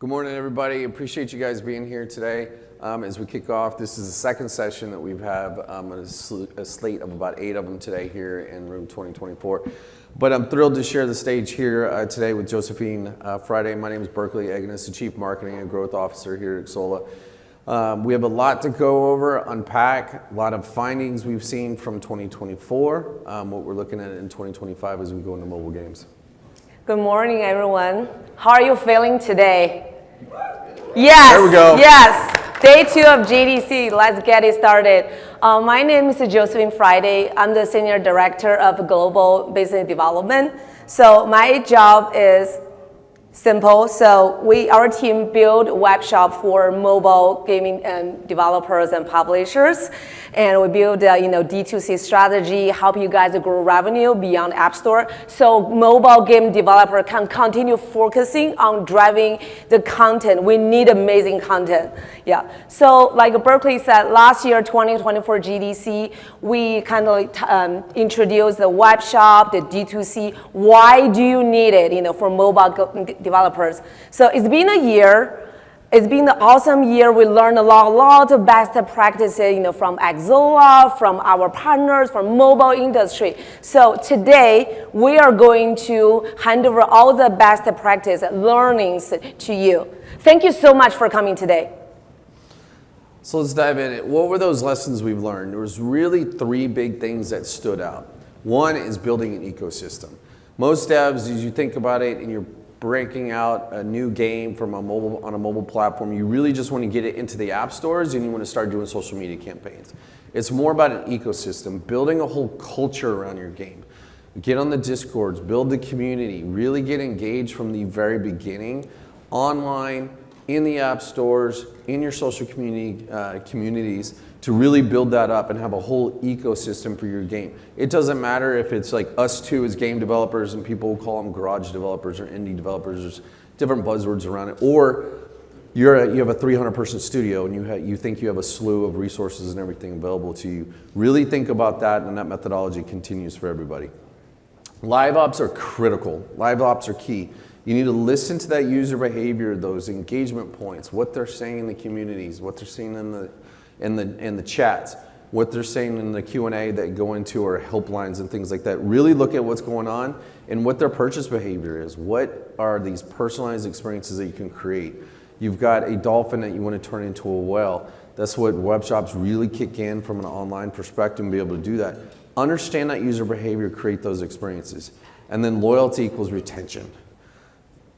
Good morning, everybody. Appreciate you guys being here today. As we kick off, this is the second session that we've had a slate of about 8 of them today here in room 2024. But I'm thrilled to share the stage here today with Josephine Friday. My name is Berkley, Egenes, the Chief Marketing and Growth Officer here at Xsolla. We have a lot to go over, unpack, a lot of findings we've seen from 2024, what we're looking at in 2025 as we go into mobile games. Good morning, everyone. How are you feeling today? Yes. There we go. Yes. Day 2 of GDC. Let's get it started. My name is Josephine Friday. I'm the Senior Director of Global Business Development. So my job is simple. So our team build web shop for mobile gaming developers and publishers, and we build D2C strategy, help you guys grow revenue beyond App Store, so mobile game developer can continue focusing on driving the content. We need amazing content. Yeah. So like Berkley said, last year 2024 GDC, we kind of introduced the web shop, the D2C. Why do you need it? For mobile developers. So it's been a year. It's been an awesome year. We learned a lot of best practices, from Xsolla, from our partners, from mobile industry. So today we are going to hand over all the best practice learnings to you. Thank you so much for coming today. So let's dive in. What were those lessons we've learned? There was really 3 big things that stood out. One is building an ecosystem. Most devs, as you think about it, and you're breaking out a new game from on a mobile platform, you really just want to get it into the app stores and you want to start doing social media campaigns. It's more about an ecosystem, building a whole culture around your game. Get on the Discords, build the community, really get engaged from the very beginning, online, in the app stores, in your social communities, to really build that up and have a whole ecosystem for your game. It doesn't matter if it's like us two as game developers and people will call them garage developers or indie developers. There's different buzzwords around it. Or you have a 300-person studio and you think you have a slew of resources and everything available to you. Really think about that, and that methodology continues for everybody. Live ops are critical. Live ops are key. You need to listen to that user behavior, those engagement points, what they're saying in the communities, what they're saying in the chats, what they're saying in the Q&A that go into our helplines and things like that. Really look at what's going on and what their purchase behavior is. What are these personalized experiences that you can create? You've got a dolphin that you want to turn into a whale. That's what web shops really kick in from an online perspective and be able to do that. Understand that user behavior, create those experiences. And then loyalty equals retention.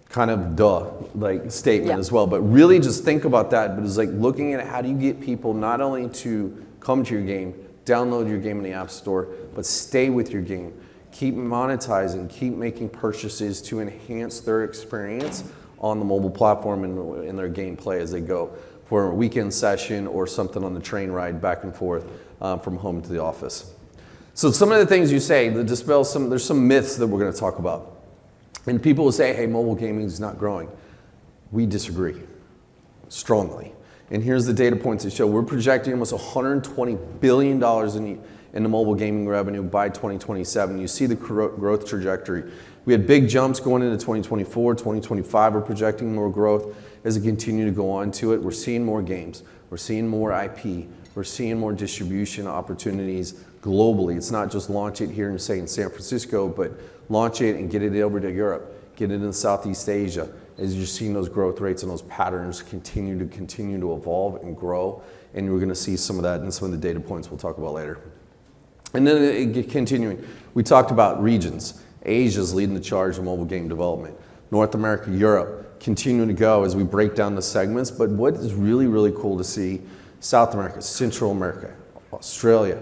Kind of statement as well, but really just think about that. But it's like looking at how do you get people not only to come to your game, download your game in the App Store, but stay with your game. Keep monetizing, keep making purchases to enhance their experience on the mobile platform and in their gameplay as they go for a weekend session or something on the train ride back and forth from home to the office. So some of the things you say, there's some myths that we're going to talk about. And people will say, hey, mobile gaming is not growing. We disagree strongly. And here's the data points that show we're projecting almost $120 billion in the mobile gaming revenue by 2027. You see the growth trajectory. We had big jumps going into 2024, 2025. We're projecting more growth as we continue to go on to it. We're seeing more games. We're seeing more IP. We're seeing more distribution opportunities globally. It's not just launch it here in, say, in San Francisco, but launch it and get it over to Europe, get it in Southeast Asia, as you're seeing those growth rates and those patterns continue to evolve and grow. And we're going to see some of that in some of the data points we'll talk about later. And then continuing, we talked about regions. Asia's leading the charge in mobile game development. North America, Europe, continuing to go as we break down the segments. But what is really, really cool to see, South America, Central America, Australia,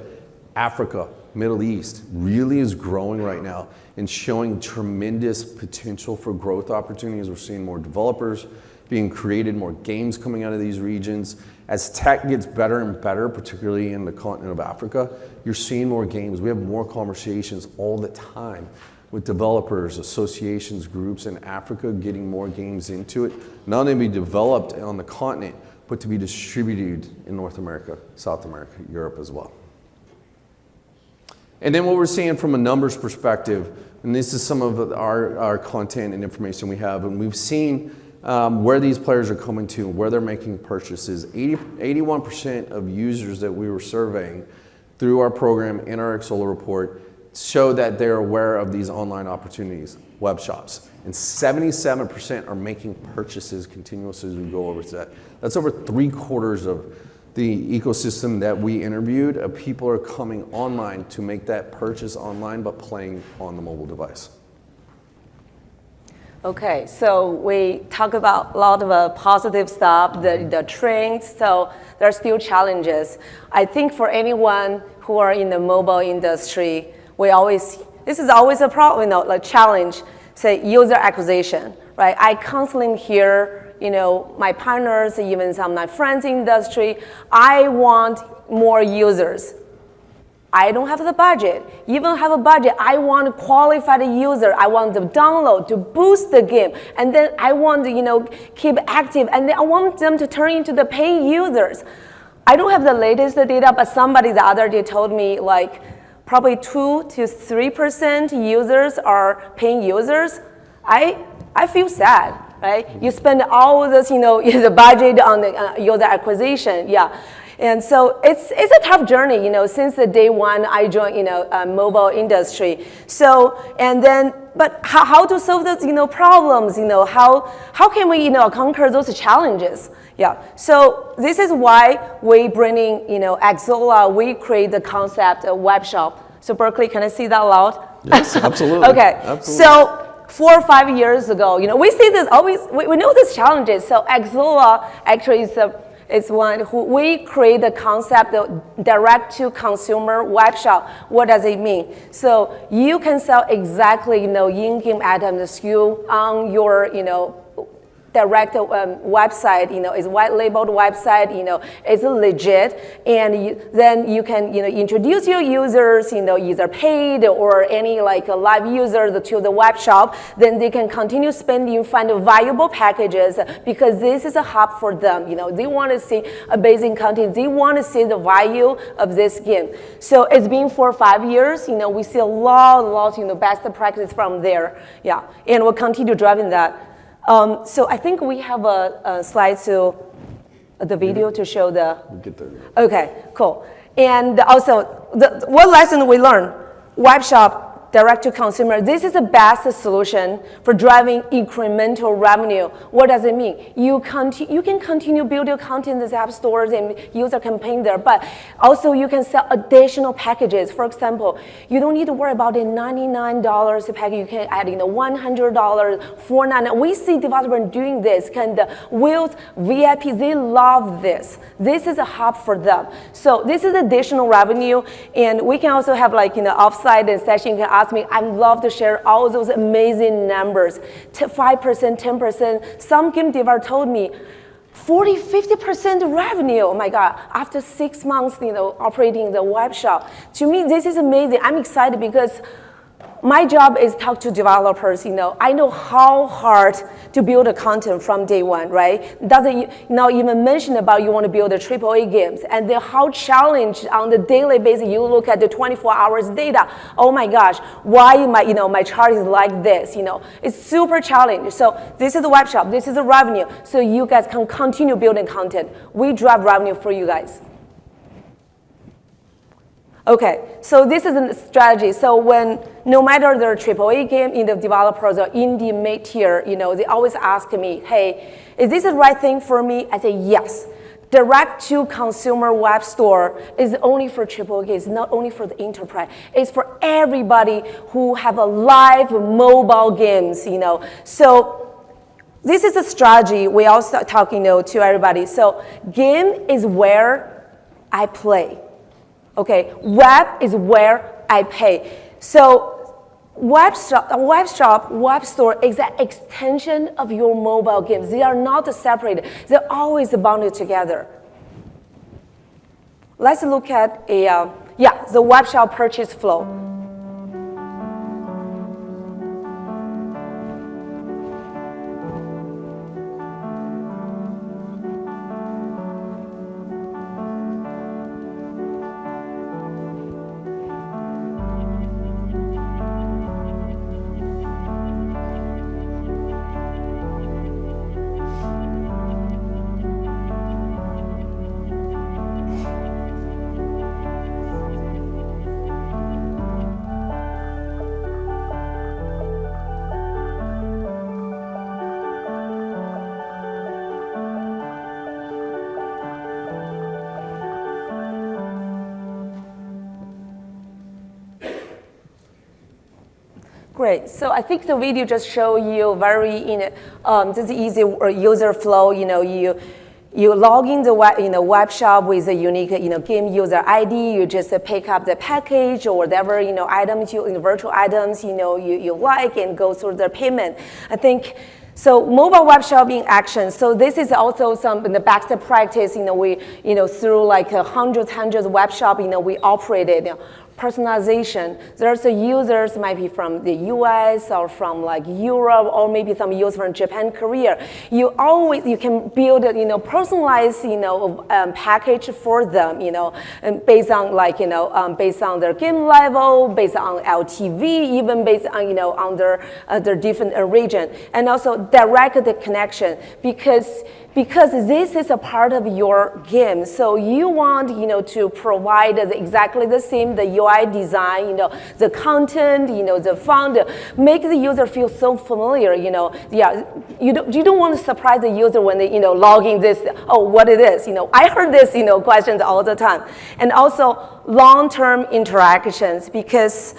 Africa, Middle East really is growing right now and showing tremendous potential for growth opportunities. We're seeing more developers being created, more games coming out of these regions. As tech gets better and better, particularly in the continent of Africa, you're seeing more games. We have more conversations all the time with developers, associations, groups in Africa getting more games into it, not only to be developed on the continent, but to be distributed in North America, South America, Europe as well. And then what we're seeing from a numbers perspective, and this is some of our content and information we have, and we've seen where these players are coming to, where they're making purchases. 81% of users that we were surveying through our program in our Xsolla report show that they're aware of these online opportunities, web shops. And 77% are making purchases continuously as we go over to that. That's over 3/4 of the ecosystem that we interviewed. People are coming online to make that purchase online, but playing on the mobile device. Okay, so we talk about a lot of positive stuff, the trends, so there are still challenges. I think for anyone who are in the mobile industry, this is always a problem, like challenge, say user acquisition, right? I constantly hear, my partners, even some of my friends in the industry, I want more users. I don't have the budget. Even have a budget, I want a qualified user. I want them to download, to boost the game. And then I want to, keep active. And then I want them to turn into the paying users. I don't have the latest data, but somebody the other day told me like probably 2 to 3% users are paying users. I feel sad, right? You spend all this, the budget on the user acquisition, yeah. And so it's a tough journey, since the day one I joined, mobile industry. So, and then, but how to solve those, problems, how can we, conquer those challenges? Yeah, so this is why we bringing, Xsolla, we create the concept of web shop. So Berkley, can I see that loud? Yes, absolutely. Okay, absolutely. So 4 or 5 years ago, we see this always, we know these challenges. So Xsolla actually is one who we create the concept of direct-to-consumer web shop. What does it mean? So you can sell exactly, in-game items, SKU on your, direct website, it's white labeled website, it's legit, and then you can, introduce your users, either paid or any like live users to the web shop. Then they can continue spending, find valuable packages because this is a hub for them. They want to see amazing content. They want to see the value of this game. So it's been 4 or 5 years. We see a lot, best practice from there. Yeah, and we'll continue driving that. So I think we have a slide to the video to show the. We'll get there. Okay, cool. And also, what lesson we learned? Web shop, direct to consumer. This is the best solution for driving incremental revenue. What does it mean? You can continue building content in the app stores and user campaign there, but also you can sell additional packages. For example, you don't need to worry about the $99 package. You can add $100, $499. We see developers doing this. Wheels, VIP, they love this. This is a hub for them. So this is additional revenue, and we can also have offsite and session. You can ask me. I'd love to share all those amazing numbers. 5%, 10%. Some game developer told me 40, 50% revenue. Oh my God, after 6 months, operating the web shop. To me, this is amazing. I'm excited because my job is talk to developers. I know how hard to build a content from day one, right? Doesn't not even mention about you want to build a AAA games, and then how challenged on the daily basis. You look at the 24 hours data. Oh my gosh, why my chart is like this? It's super challenging. So this is the web shop. This is the revenue. So you guys can continue building content. We drive revenue for you guys. Okay, so this is a strategy. So no matter they're AAA game, in the developers or indie mid-tier, they always ask me, hey, is this the right thing for me? I say yes. Direct-to-consumer web store is only for AAA games, not only for the enterprise. It's for everybody who have a live mobile games, So this is a strategy we also talking to everybody. So game is where I play. Okay, web is where I pay. So web store is an extension of your mobile games. They are not separated. They're always bonded together. Let's look at the web shop purchase flow. Great. So I think the video just show you very just easy user flow. You log in the web shop with a unique game user ID. You just pick up the package or whatever items virtual items you like and go through the payment. I think. So mobile web shopping action. So this is also some in the best practice. We through like hundreds of web shop. We operated. Personalization. There's users might be from the US or from like Europe or maybe some users from Japan, Korea. You can build personalized package for them and based on based on their game level, based on LTV, even based on on their different region, and also direct the connection because this is a part of your game. So you want to provide exactly the same the UI design, the content, the font, make the user feel so familiar. Yeah, you don't want to surprise the user when they log in this. Oh, what it is? I heard this questions all the time, and also long-term interactions because.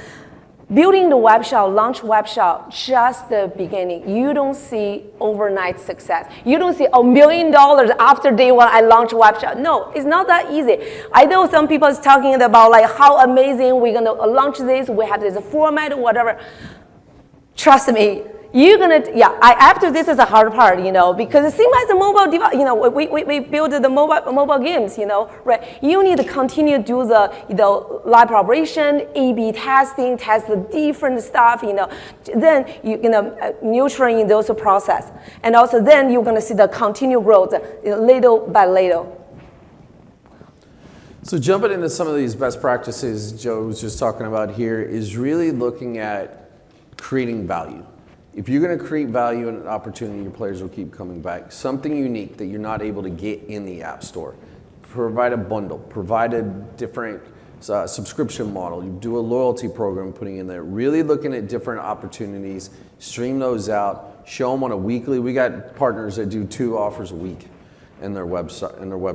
Building the web shop, launch web shop, just the beginning. You don't see overnight success. You don't see $1 million after day one I launch web shop. No, it's not that easy. I know some people is talking about like how amazing we're gonna launch this. We have this format, whatever. Trust me. You're gonna, after this is the hard part, because it seems like the mobile device, we build the mobile games, right? You need to continue to do the live operation, A/B testing, test the different stuff, then nurturing those process. And also then you're gonna see the continued growth little by little. So jumping into some of these best practices Joe was just talking about here is really looking at creating value. If you're going to create value and an opportunity, your players will keep coming back. Something unique that you're not able to get in the App Store. Provide a bundle. Provide a different subscription model. You do a loyalty program putting in there. Really looking at different opportunities. Stream those out. Show them on a weekly. We got partners that do 2 offers a week in their web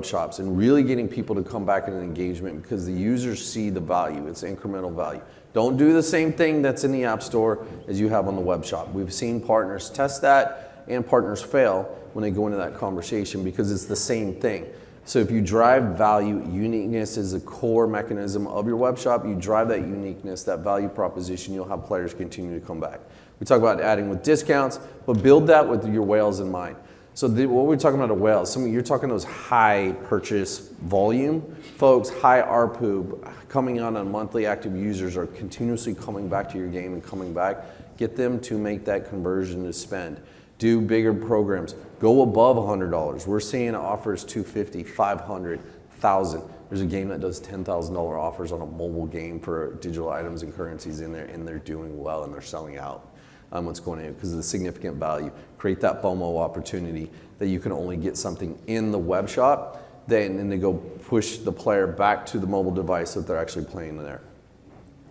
shops, and really getting people to come back in an engagement because the users see the value. It's incremental value. Don't do the same thing that's in the App Store as you have on the web shop. We've seen partners test that and partners fail when they go into that conversation because it's the same thing. So if you drive value, uniqueness is a core mechanism of your web shop. You drive that uniqueness, that value proposition, you'll have players continue to come back. We talk about adding with discounts, but build that with your whales in mind. So what we're talking about a whale, you're talking those high purchase volume folks, high ARPU, coming on monthly active users are continuously coming back to your game and coming back. Get them to make that conversion to spend. Do bigger programs. Go above $100. We're seeing offers $250, $500, $1,000. There's a game that does $10,000 offers on a mobile game for digital items and currencies in there, and they're doing well and they're selling out. What's going on because of the significant value. Create that FOMO opportunity that you can only get something in the web shop, then they go push the player back to the mobile device that they're actually playing there.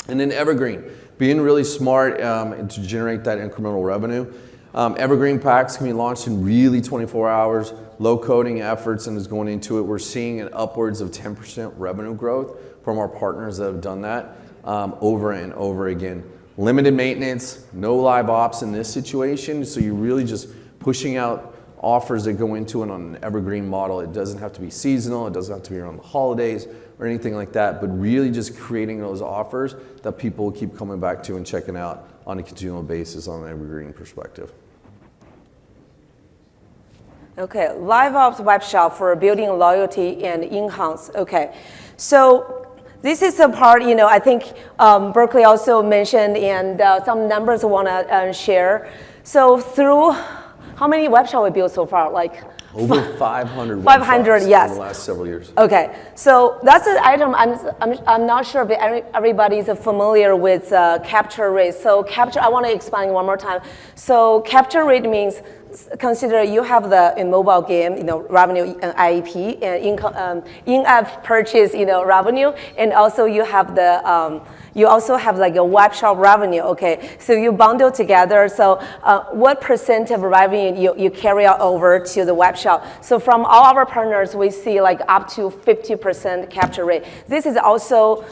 And then evergreen, being really smart to generate that incremental revenue. Evergreen packs can be launched in really 24 hours, low coding efforts and is going into it. We're seeing an upwards of 10% revenue growth from our partners that have done that over and over again. Limited maintenance, no live ops in this situation, so you're really just pushing out offers that go into it on an evergreen model. It doesn't have to be seasonal, it doesn't have to be around the holidays or anything like that, but really just creating those offers that people will keep coming back to and checking out on a continual basis on an evergreen perspective. Okay, live ops web shop for building loyalty and in-house. Okay, so this is a part, I think Berkley also mentioned, and some numbers I want to share. So through, how many web shops we built so far? Like over 500 web shops yes. in the last several years. Okay, so that's an item I'm not sure if everybody's familiar with capture rate. So I want to explain one more time. So capture rate means consider you have the mobile game, revenue IEP and income, in-app purchase, revenue, and also you have the, You also have like a web shop revenue, okay? So you bundle together. So what percent of revenue you carry out over to the web shop? So from all our partners, we see like up to 50% capture rate. This is also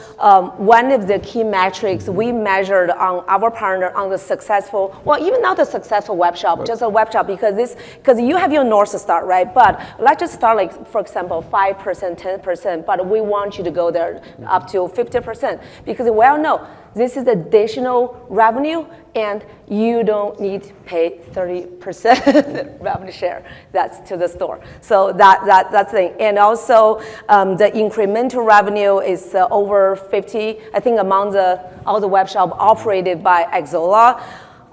one of the key metrics we measured on our partner on the successful, well, even not a successful web shop, just a web shop, because you have your North Star, right? But let's just start like, for example, 5%, 10%, but we want you to go there up to 50%, because we all know this is additional revenue and you don't need to pay 30% revenue share. That's to the store. So that's the thing. And also the incremental revenue is over 50, I think among all the web shop operated by Xsolla.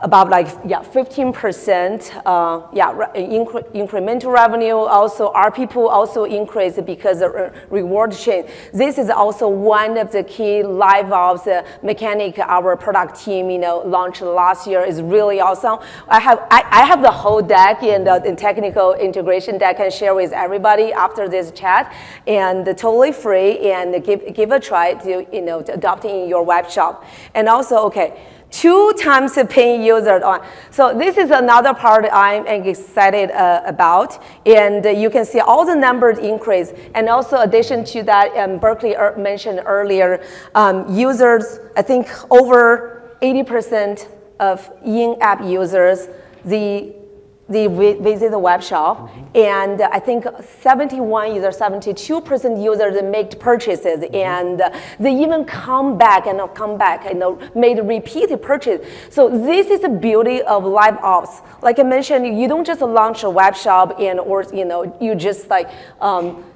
About like 15%, incremental revenue. Also, our people also increase because of reward chain. This is also one of the key live ops mechanic our product team launched last year. Is really awesome. I have the whole deck and technical integration deck and share with everybody after this chat, and totally free, and give a try to to adopt it in your web shop. And also, okay, 2 times the paying users on. So this is another part I'm excited about, and you can see all the numbers increase. And also, addition to that, Berkley mentioned earlier, users, I think over 80% of in-app users, they visit the web shop, and I think 72% users make purchases, and they even come back, made repeated purchase. So this is the beauty of live ops. Like I mentioned, you don't just launch a web shop or you just like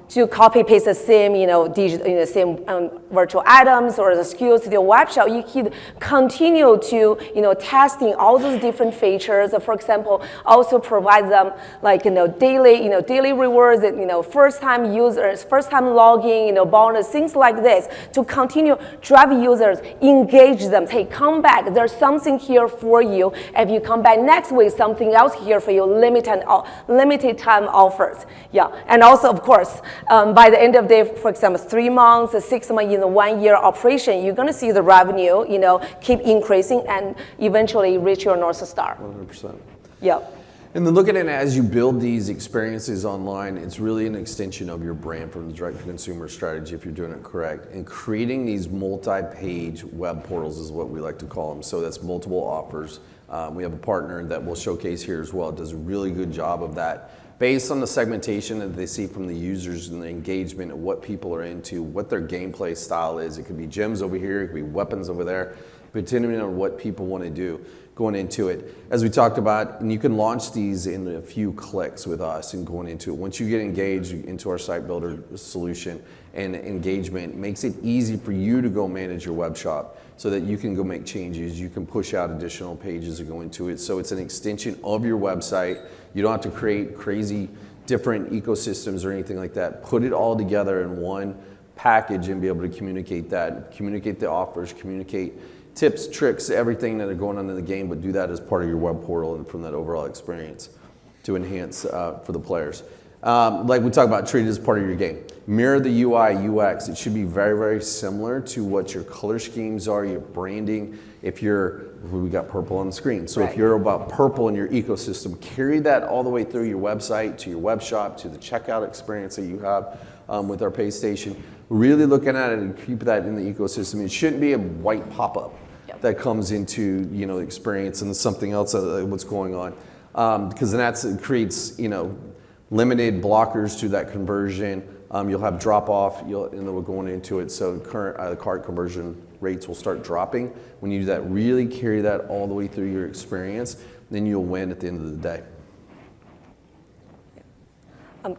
to copy paste the same same virtual items or the SKUs to your web shop. You can continue to testing all those different features. For example, also provide them like daily rewards, first time users, first time logging, bonus, things like this, to continue drive users, engage them. Hey, come back. There's something here for you. If you come back next week, something else here for you. Limited time offers. Yeah, and also of course. By the end of the day, for example, 3 months, 6 months, 1 year operation, you're going to see the revenue, keep increasing and eventually reach your North Star. 100%. Yeah. And then look at it as you build these experiences online, it's really an extension of your brand from the direct-to-consumer strategy if you're doing it correct. And creating these multi-page web portals is what we like to call them. So that's multiple offers. We have a partner that we'll showcase here as well. It does a really good job of that. Based on the segmentation that they see from the users and the engagement of what people are into, what their gameplay style is. It could be gyms over here, it could be weapons over there, depending on what people want to do going into it. As we talked about, and you can launch these in a few clicks with us and going into it. Once you get engaged into our site builder solution, and engagement makes it easy for you to go manage your web shop so that you can go make changes, you can push out additional pages to go into it. So it's an extension of your website. You don't have to create crazy different ecosystems or anything like that. Put it all together in one package and be able to communicate that, communicate the offers, communicate tips, tricks, everything that are going on in the game, but do that as part of your web portal and from that overall experience to enhance for the players. Like we talk about, treat it as part of your game. Mirror the UI, UX. It should be very, very similar to what your color schemes are, your branding. We got purple on the screen. So if you're about purple in your ecosystem, carry that all the way through your website, to your web shop, to the checkout experience that you have with our pay station. Really looking at it and keep that in the ecosystem. It shouldn't be a white pop-up that comes into the experience and something else what's going on, because then it creates limited blockers to that conversion. You'll have drop off, and then we're going into it. So current cart conversion rates will start dropping. When you do that, really carry that all the way through your experience, then you'll win at the end of the day.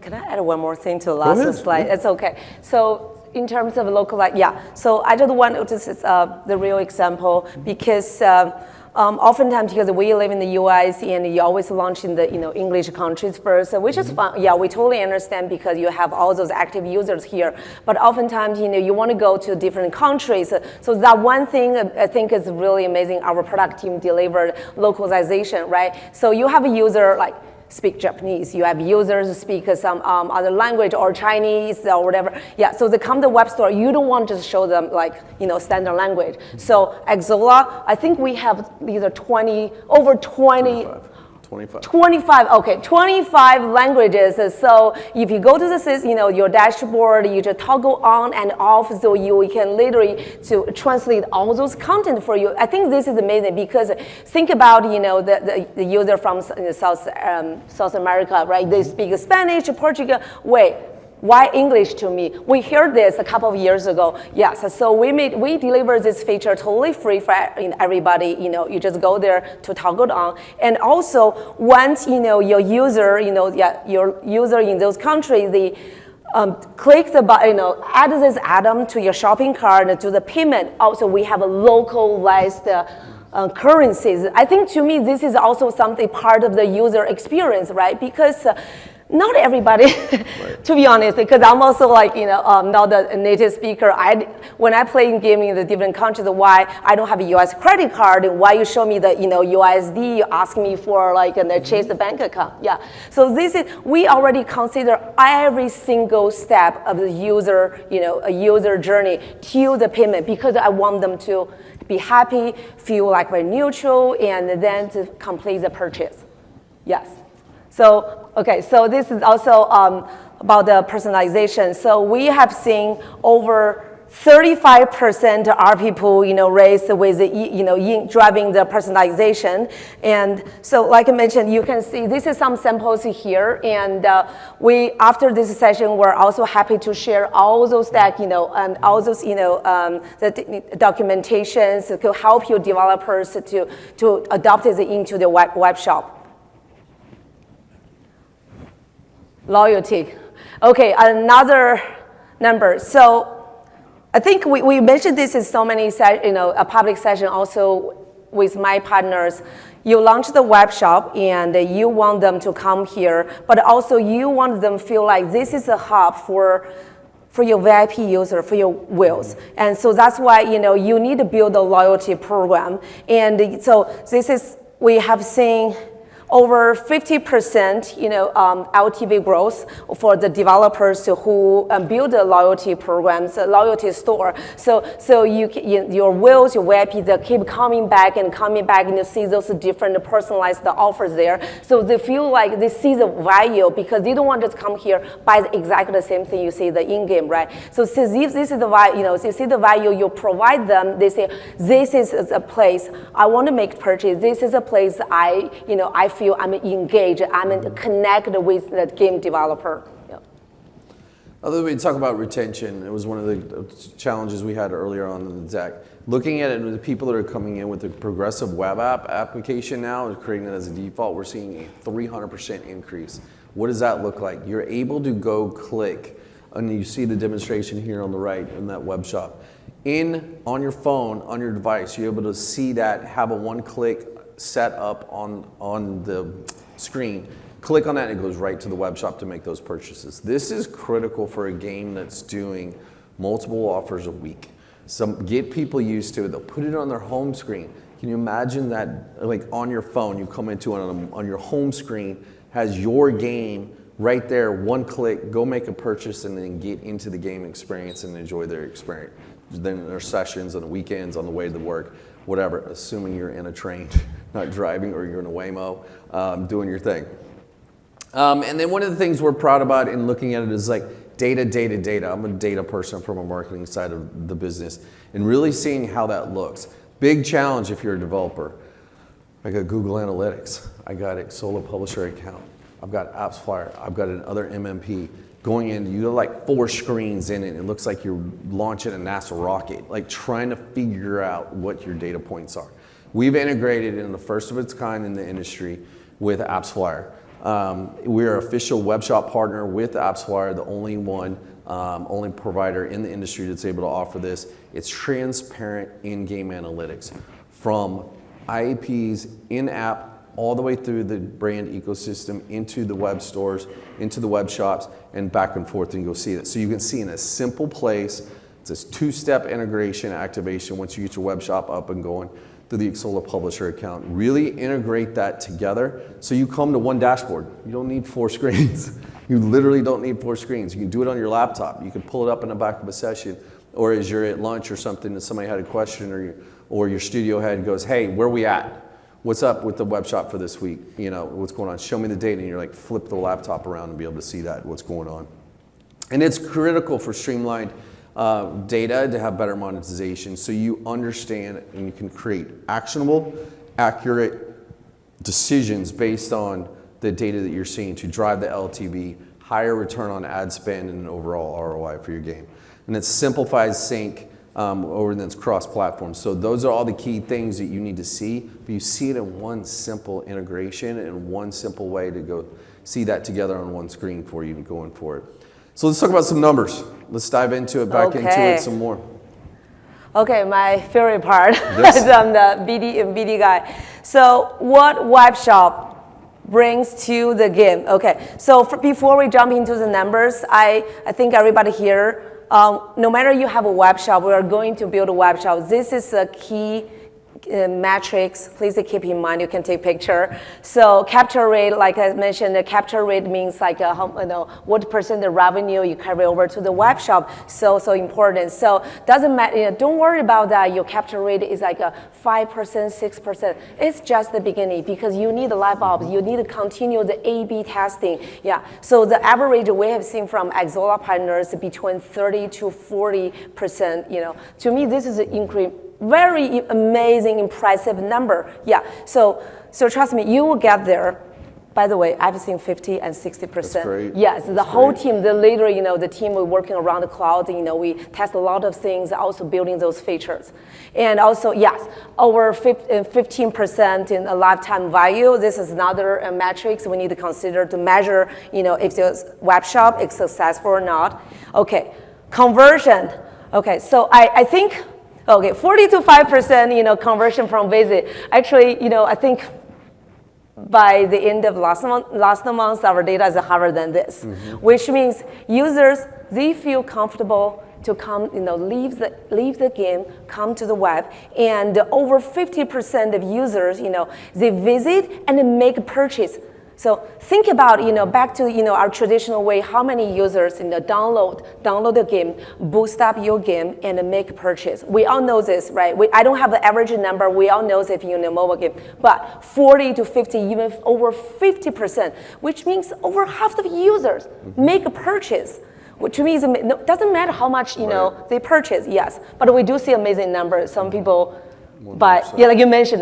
Can I add one more thing to the last slide? It's okay. So in terms of localized, so I just want to, this is the real example, because oftentimes because we live in the US and you always launch in the English countries first, which is fun. Yeah, we totally understand because you have all those active users here. But oftentimes you want to go to different countries. So that one thing I think is really amazing. Our product team delivered localization, right? So you have a user like speak Japanese. You have users who speak some other language or Chinese or whatever. Yeah, so they come to the web store. You don't want to just show them like, standard language. So Xsolla, I think we have over 20. 25 languages. So if you go to the system, your dashboard, you just toggle on and off, so you can literally to translate all those content for you. I think this is amazing because think about, the user from South America, right? They speak Spanish, Portuguese. Wait, why English to me? We heard this a couple of years ago. Yes, so we deliver this feature totally free for everybody. You just go there to toggle on, and also once your user, your user in those countries, they click the button, add this item to your shopping cart and to the payment. Also, we have a localized currencies. I think to me this is also something part of the user experience, right? Because not everybody, to be honest, because I'm also like, not a native speaker. When I play in gaming in the different countries, why I don't have a US credit card, why you show me the, USD, you ask me for like a Chase bank account. Yeah. So we already consider every single step of the user, a user journey to the payment, because I want them to be happy, feel like we're neutral, and then to complete the purchase. Yes. So, okay, so this is also about the personalization. So we have seen over 35% are people, raised with, driving the personalization. And so like I mentioned, you can see this is some samples here. And after this session, we're also happy to share all those that, and all those, the documentations to help your developers to adopt it into the web shop. Loyalty. Okay, another number. So I think we mentioned this in so many, a public session also with my partners. You launch the web shop and you want them to come here, but also you want them to feel like this is a hub for your VIP user, for your wheels. And so that's why, you need to build a loyalty program. And so we have seen over 50%, LTV growth for the developers who build the loyalty programs, loyalty store. So your wheels, your VIPs, they keep coming back, and you see those different personalized offers there. So they feel like they see the value, because they don't want to come here buy exactly the same thing you see the in-game, right? So since this is the value, they see the value you provide them, they say, this is a place I want to make purchase. This is a place I feel I'm engaged, I'm connected with the game developer. Yeah. Other than we talk about retention, it was one of the challenges we had earlier on in the deck. Looking at it, the people that are coming in with the progressive web app application now and creating it as a default, we're seeing a 300% increase. What does that look like? You're able to go click, and you see the demonstration here on the right in that web shop. On your phone, on your device, you're able to see that, have a one-click set up on the screen. Click on that and it goes right to the web shop to make those purchases. This is critical for a game that's doing multiple offers a week. Get people used to it. They'll put it on their home screen. Can you imagine that, like on your phone, you come into it on your home screen, has your game right there, one click, go make a purchase, and then get into the game experience and enjoy their experience. Then their sessions on the weekends, on the way to work, whatever, assuming you're in a train, not driving, or you're in a Waymo, doing your thing. And then one of the things we're proud about in looking at it is like data. I'm a data person from a marketing side of the business, and really seeing how that looks. Big challenge if you're a developer. I got Google Analytics. I got Xsolla Publisher account. I've got AppsFlyer. I've got another MMP. Going in, you have like 4 screens in it. It looks like you're launching a NASA rocket, like trying to figure out what your data points are. We've integrated in the first of its kind in the industry with AppsFlyer. We're an official web shop partner with AppsFlyer, the only one, only provider in the industry that's able to offer this. It's transparent in-game analytics from IAPs, in-app, all the way through the brand ecosystem, into the web stores, into the web shops, and back and forth, and you'll see it. So you can see in a simple place, it's this 2-step integration activation once you get your web shop up and going, through the Xsolla publisher account. Really integrate that together so you come to one dashboard. You don't need 4 screens. You literally don't need 4 screens. You can do it on your laptop. You can pull it up in the back of a session, or as you're at lunch or something and somebody had a question, or your studio head goes, hey, where are we at? What's up with the web shop for this week? You know, what's going on? Show me the data. And you're like, flip the laptop around and be able to see that, what's going on. And it's critical for streamlined data to have better monetization, so you understand and you can create actionable, accurate decisions based on the data that you're seeing to drive the LTV, higher return on ad spend, and an overall ROI for your game. And it simplifies sync over and it's cross-platform. So those are all the key things that you need to see, but you see it in one simple integration and one simple way to go see that together on one screen for you and going for it. So let's talk about some numbers. Let's dive into it, back into it some more. Okay, my favorite part, Yes. I'm the BD guy. So what web shop brings to the game? Okay, so before we jump into the numbers, I think everybody here, no matter you have a web shop, we are going to build a web shop. This is a key metrics. Please keep in mind, you can take picture. So capture rate, like I mentioned, the capture rate means like what percent of revenue you carry over to the web shop. So important. So doesn't matter. Don't worry about that. Your capture rate is like a 5%, 6%. It's just the beginning because you need live ops. You need to continue the A/B testing. Yeah. So the average we have seen from Xsolla partners between 30 to 40%. To me, this is an increase. Very amazing, impressive number. Yeah, so trust me, you will get there. By the way, I've seen 50 and 60%. That's great. Yes, the whole team, the leader, the team we're working around the cloud, we test a lot of things, also building those features. And also, yes, over 15% in a lifetime value. This is another metrics we need to consider to measure, if the web shop is successful or not. Okay, conversion. Okay, so I think, 40 to 5%, conversion from visit. Actually, I think by the end of last month, our data is higher than this, which means users, they feel comfortable to come, leave the game, come to the web, and over 50% of users, they visit and make a purchase. So think about, back to, our traditional way, how many users, download the game, boost up your game, and make a purchase. We all know this, right? I don't have the average number. We all know if you're in a mobile game, but 40 to 50, even over 50%, which means over half of users make a purchase. Which means it doesn't matter how much, they purchase, yes. But we do see amazing numbers. Some people buy, like you mentioned,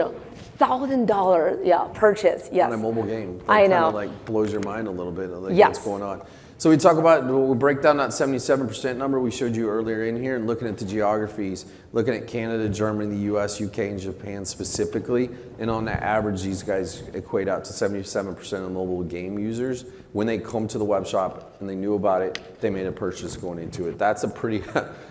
$1,000 purchase, yes. On a mobile game. That I know. Kind of like blows your mind a little bit, like what's going on. So we talk about, we'll break down that 77% number we showed you earlier in here and looking at the geographies, looking at Canada, Germany, the US, UK, and Japan specifically. And on the average, these guys equate out to 77% of mobile game users. When they come to the web shop and they knew about it, they made a purchase going into it. That's a pretty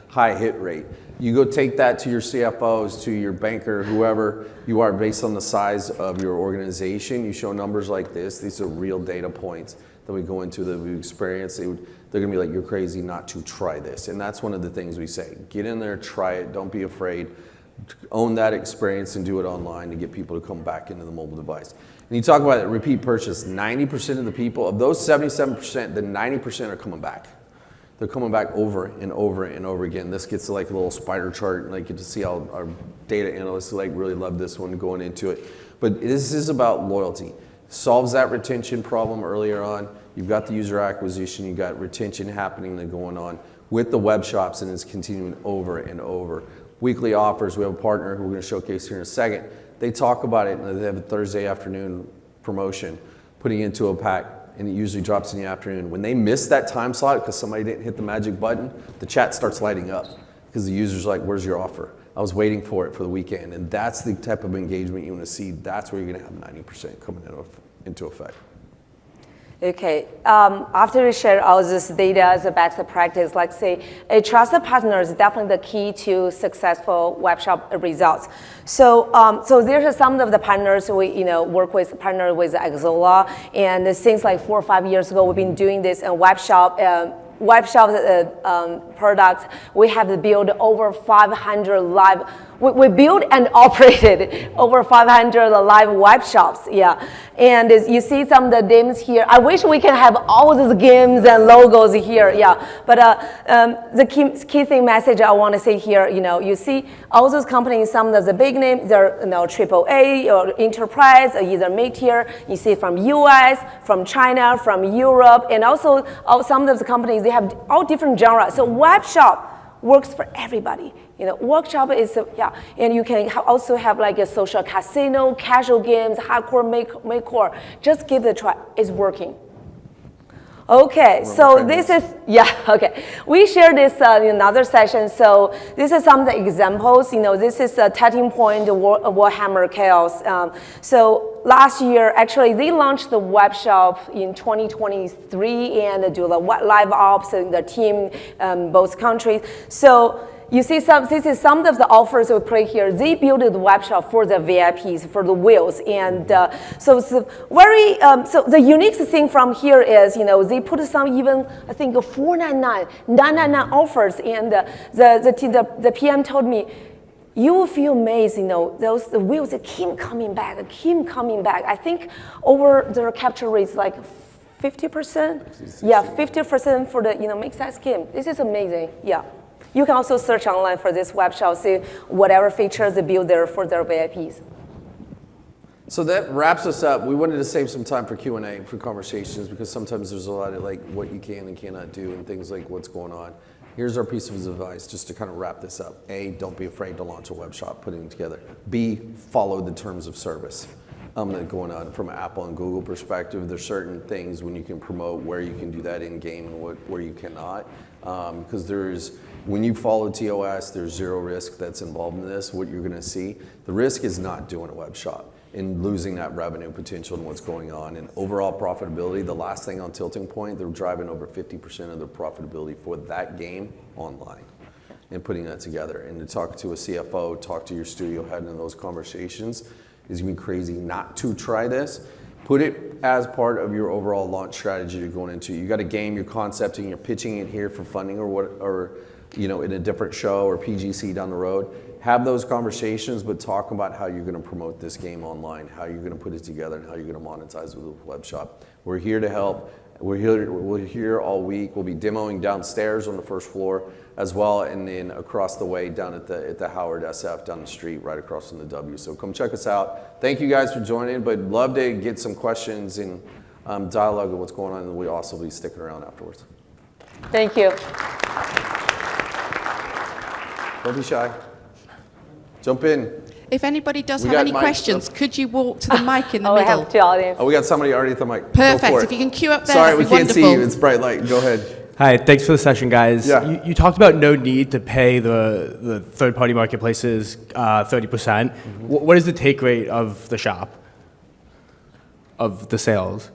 high hit rate. You go take that to your CFOs, to your banker, whoever you are, based on the size of your organization. You show numbers like this. These are real data points that we go into that we experience. They're gonna be like, you're crazy not to try this. And that's one of the things we say. Get in there, try it, don't be afraid. Own that experience and do it online to get people to come back into the mobile device. And you talk about it, repeat purchase. 90% of the people, of those 77%, the 90% are coming back. They're coming back over and over and over again. This gets to like a little spider chart, and I get to see how our data analysts really love this one going into it. But this is about loyalty. Solves that retention problem earlier on. You've got the user acquisition, you've got retention happening and going on with the web shops, and it's continuing over and over. Weekly offers, we have a partner who we're gonna showcase here in a second. They talk about it, and they have a Thursday afternoon promotion, putting it into a pack, and it usually drops in the afternoon. When they miss that time slot because somebody didn't hit the magic button, the chat starts lighting up because the user's like, where's your offer? I was waiting for it for the weekend. And that's the type of engagement you want to see. That's where you're going to have 90% coming into effect. Okay, after we share all this data as a best practice, like say, a trusted partner is definitely the key to successful web shop results. So, there's some of the partners we work with, partner with Xsolla, and since like 4 or 5 years ago, we've been doing this in web shop web shop products. We have built over 500 live. We built and operated over 500 live web shops. Yeah, and as you see some of the games here. I wish we can have all those games and logos here. Yeah, but the key thing message I want to say here, you see all those companies. Some of the big names, they're AAA or enterprise, or either mid-tier. You see from US, from China, from Europe, and also some of the companies, they have all different genres. So web shop works for everybody. Workshop is, and you can also have like a social casino, casual games, hardcore, make-core. Just give it a try, it's working. Okay, so this is, okay. We shared this in another session, so this is some of the examples. This is a Tatting Point Warhammer Chaos. So last year, actually, they launched the web shop in 2023 and do the live ops in the team, both countries. So you see, this is some of the offers we play here. They built the web shop for the VIPs, for the whales, and so it's very. So the unique thing from here is, they put some even I think $4.99, $9.99 offers, and the PM told me, you will feel amazed. The whales that keep coming back. I think over their capture rates like 50%. Yeah, 50% for the mid-size game. This is amazing. Yeah. You can also search online for this web shop, see whatever features they build there for their VIPs. So that wraps us up. We wanted to save some time for Q&A, for conversations, because sometimes there's a lot of like what you can and cannot do and things like what's going on. Here's our piece of advice just to kind of wrap this up. A, don't be afraid to launch a web shop, putting it together. B, follow the terms of service. That going on from an Apple and Google perspective. There's certain things when you can promote where you can do that in game and where you cannot. Because when you follow TOS, there's zero risk that's involved in this. What you're going to see, the risk is not doing a web shop and losing that revenue potential and what's going on. And overall profitability, the last thing on Tilting Point, they're driving over 50% of their profitability for that game online and putting that together. And to talk to a CFO, talk to your studio head in those conversations is going to be crazy not to try this. Put it as part of your overall launch strategy you're going into. You got a game, you're concepting, you're pitching it here for funding or in a different show or PGC down the road. Have those conversations, but talk about how you're going to promote this game online, how you're going to put it together, and how you're going to monetize with a web shop. We're here to help. We're here all week. We'll be demoing downstairs on the first floor as well, and then across the way down at the Howard SF down the street, right across from the W. So come check us out. Thank you guys for joining, but love to get some questions and dialogue on what's going on, and we'll also be sticking around afterwards. Thank you. Don't be shy. Jump in. If anybody does have any questions, could you walk to the mic in the I middle? have two audience. Oh, we got somebody already at the mic. Perfect. If you can queue up there, Sorry, we that'd be can't see wonderful. you. It's bright light. Go ahead. Hi, thanks for the session, guys. Yeah. You talked about no need to pay the third-party marketplaces 30%. Mm-hmm. What is the take rate of the shop, of the sales?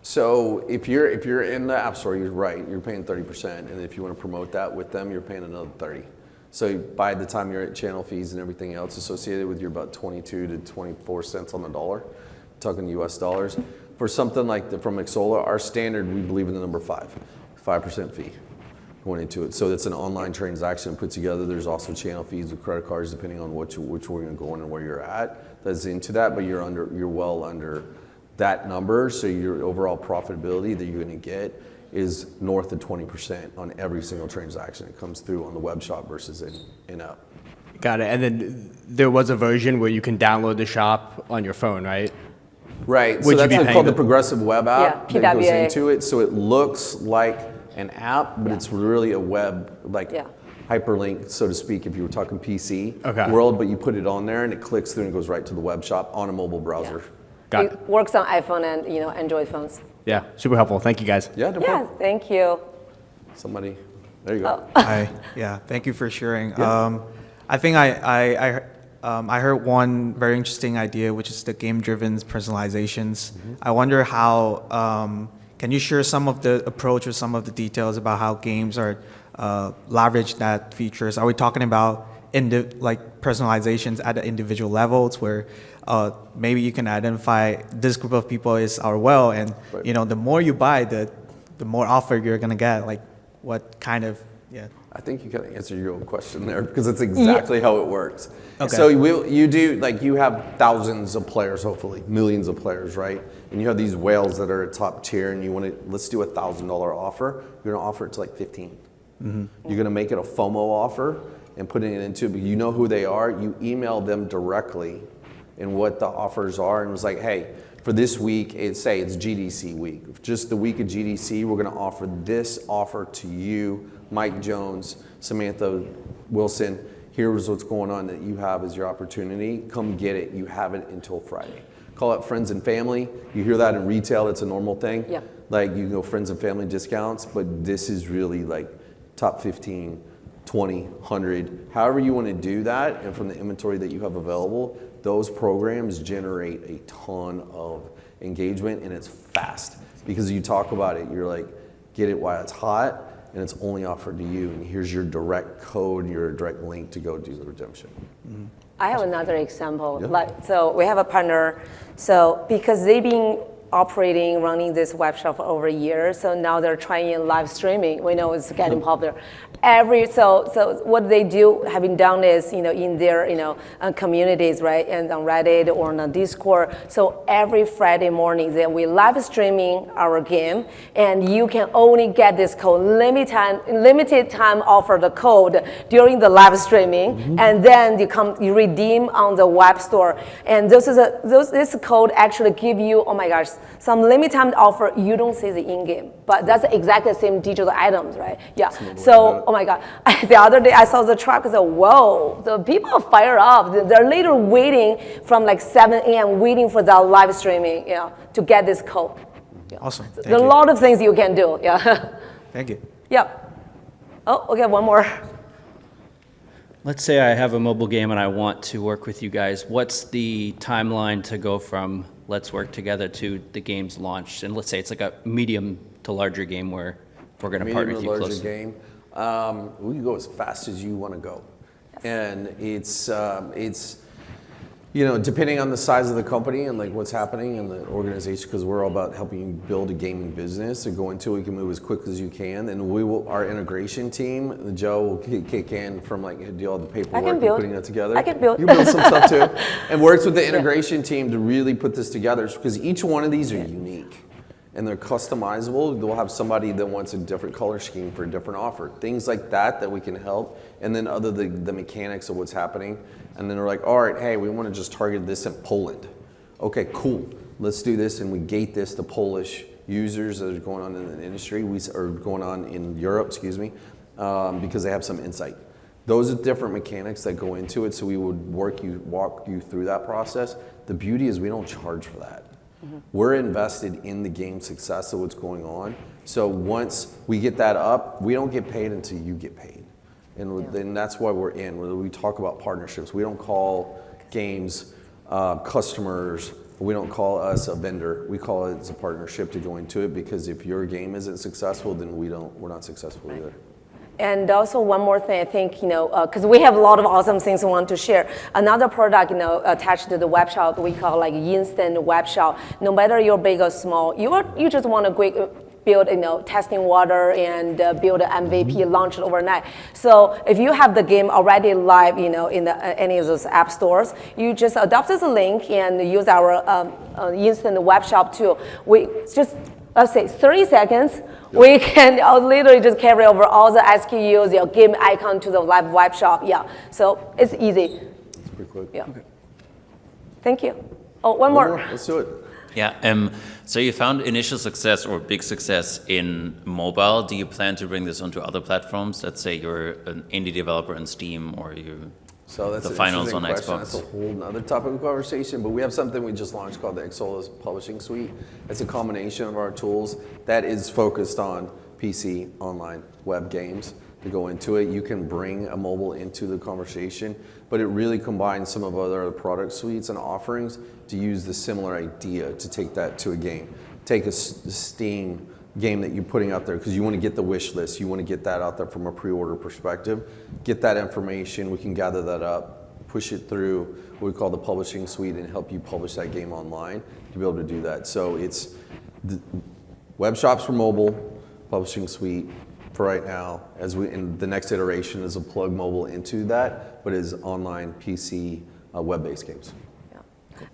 So if you're in the App Store, you're right. You're paying 30%, and if you want to promote that with them, you're paying another 30%. So by the time you're at channel fees and everything else associated with, you're about 22 to 24 cents on the dollar, talking US dollars. For something like from Xsolla, our standard, we believe in the number 5% fee going into it. So it's an online transaction put together. There's also channel fees with credit cards, depending on which we're going to go in and where you're at. That's into that, but you're well under that number. So your overall profitability that you're going to get is north of 20% on every single transaction that comes through on the web shop versus in-app. Got it. And then there was a version where you can download the shop on your phone, right? Right. So that's called the Progressive Web App Yeah, that goes PWA. into it. So it looks like an app, but it's really a web, hyperlink, so to speak, if you were talking PC world, but you put it on there and it clicks through and goes right to the web shop on a mobile browser. Got it. It works on iPhone and Android phones. Yeah, super helpful. Thank you, guys. Yeah, no Yeah, problem. thank you. Somebody, there you go. Hi. Yeah, thank you for sharing. Yeah. I think I heard one very interesting idea, which is the game-driven personalizations. Mm-hmm. I wonder how, can you share some of the approach or some of the details about how games are leverage that features? Are we talking about personalizations at the individual levels where maybe you can identify this group of people is our well, and the more you buy, the more offer you're gonna get. Like what kind of, yeah. I think you kind of answered your own question there because it's exactly how it works. Okay. So you do, like you have thousands of players, hopefully, millions of players, right? And you have these whales that are at top tier and you want to, let's do $1,000 offer. You're going to offer it to like 15. You're going to make it a FOMO offer and putting it into, but you know who they are. You email them directly and what the offers are. And it was like, hey, for this week, say it's GDC week. Just the week of GDC, we're going to offer this offer to you, Mike Jones, Samantha Wilson. Here's what's going on that you have as your opportunity. Come get it. You have it until Friday. Call it friends and family. You hear that in retail. It's a normal thing. Yeah. Like you go friends and family discounts, but this is really like top 15, 20, 100, however you want to do that. And from the inventory that you have available, those programs generate a ton of engagement and it's fast because you talk about it. You're like, get it while it's hot and it's only offered to you. And here's your direct code, your direct link to go do the redemption. I have another example. Yeah. So we have a partner. So because they've been operating, running this web shop for over a year, so now they're trying live streaming. We know it's getting popular. So what they do, having done is, in their, communities, right, and on Reddit or on Discord. So every Friday morning, we live streaming our game, and you can only get this code limited time offer the code during the live streaming, and then you redeem on the web store. And this code actually give you, oh my gosh, some limited time offer. You don't see the in-game, but that's exactly the same digital items, right? Yeah. So, oh my God, the other day I saw the truck. I said, whoa, the people are fired up. They're literally waiting from like 7 a.m. waiting for that live streaming, to get this code. Yeah. Awesome. Thank There's a you. lot of things you can do. Yeah. Thank you. Yep. Oh, okay, one more. Let's say I have a mobile game and I want to work with you guys. What's the timeline to go from let's work together to the game's launched? And let's say it's like a medium to larger game where we're going to partner with you larger closely. game. We can go as fast as you want to go. Yes. And it's depending on the size of the company and like what's happening in the organization, because we're all about helping you build a gaming business and go into it, we can move as quick as you can. And our integration team, Joe will kick in from like do all the paperwork and putting it together. I can build. You build some stuff too. And works with the integration team to really put this together because each one of these are unique. And they're customizable. They'll have somebody that wants a different color scheme for a different offer. Things like that we can help. And then the mechanics of what's happening. And then they're like, all right, hey, we want to just target this in Poland. Okay, cool. Let's do this. And we gate this to Polish users that are going on in the industry, or going on in Europe, because they have some insight. Those are different mechanics that go into it. So we would walk you through that process. The beauty is we don't charge for that. We're invested in the game success of what's going on. So once we get that up, we don't get paid until you get paid. And then that's why we're in. When we talk about partnerships, we don't call games customers. We don't call us a vendor. We call it as a partnership to go into it, because if your game isn't successful, then we're not successful either. And also one more thing, I think, because we have a lot of awesome things we want to share. Another product, attached to the web shop, we call like instant web shop. No matter you're big or small, you just want to build, testing water and build an MVP, launch it overnight. So if you have the game already live, in any of those app stores, you just adopt this link and use our instant web shop tool. We just, let's say 30 seconds, we can literally just carry over all the SKUs, your game icon to the live web shop. Yeah, so it's easy. It's pretty quick. Yeah. Okay. Thank you. Oh, one more. Let's do it. Yeah. So you found initial success or big success in mobile. Do you plan to bring this onto other platforms? Let's say you're an indie developer on Steam, or So that's the an finals on interesting question. Xbox. That's a whole other topic of conversation, but we have something we just launched called the Xsolla Publishing Suite. It's a combination of our tools that is focused on PC, online, web games to go into it. You can bring a mobile into the conversation, but it really combines some of other product suites and offerings to use the similar idea to take that to a game. Take a Steam game that you're putting out there, because you want to get the wish list, you want to get that out there from a pre-order perspective, get that information, we can gather that up, push it through what we call the publishing suite, and help you publish that game online to be able to do that. So it's web shops for mobile, publishing suite for right now, as we in the next iteration is a plug mobile into that, but is online PC web-based games.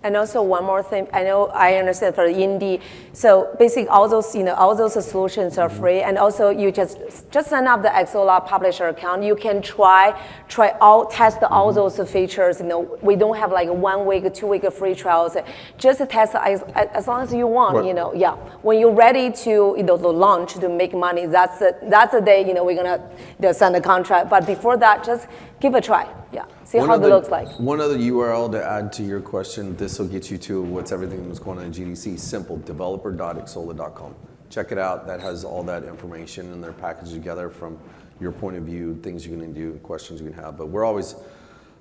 And also one more thing, I understand for indie, so basically all those, all those solutions are free, and also you just sign up the Xsolla publisher account. You can test all those features. We don't have like 1 week, 2 week free trials. Just test as long as you want. Right. Yeah. When you're ready to to launch to make money, that's the day we're gonna sign the contract. But before that, just give a try. Yeah. See how it looks like. One other URL to add to your question, this will get you to what's everything that's going on in GDC. Simple, developer.xsolla.com. Check it out. That has all that information, and they're packaged together from your point of view, things you can do, questions you can have. But we're always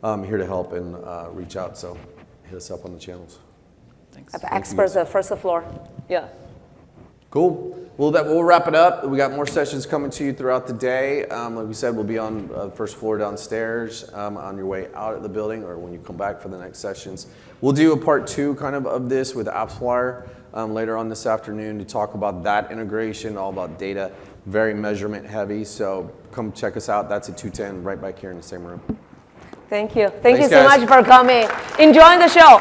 here to help and reach out, so hit us up on the channels. Thanks. Have experts at first floor. Yeah. Cool. Well, we'll wrap it up. We got more sessions coming to you throughout the day. Like we said, we'll be on the first floor downstairs on your way out of the building or when you come back for the next sessions. We'll do a part 2 kind of this with AppsFlyer later on this afternoon to talk about that integration, all about data, very measurement heavy. So come check us out. That's at 210 right back here in the same room. Thank you. Thank Thanks, you so guys. much for coming. Enjoying the show.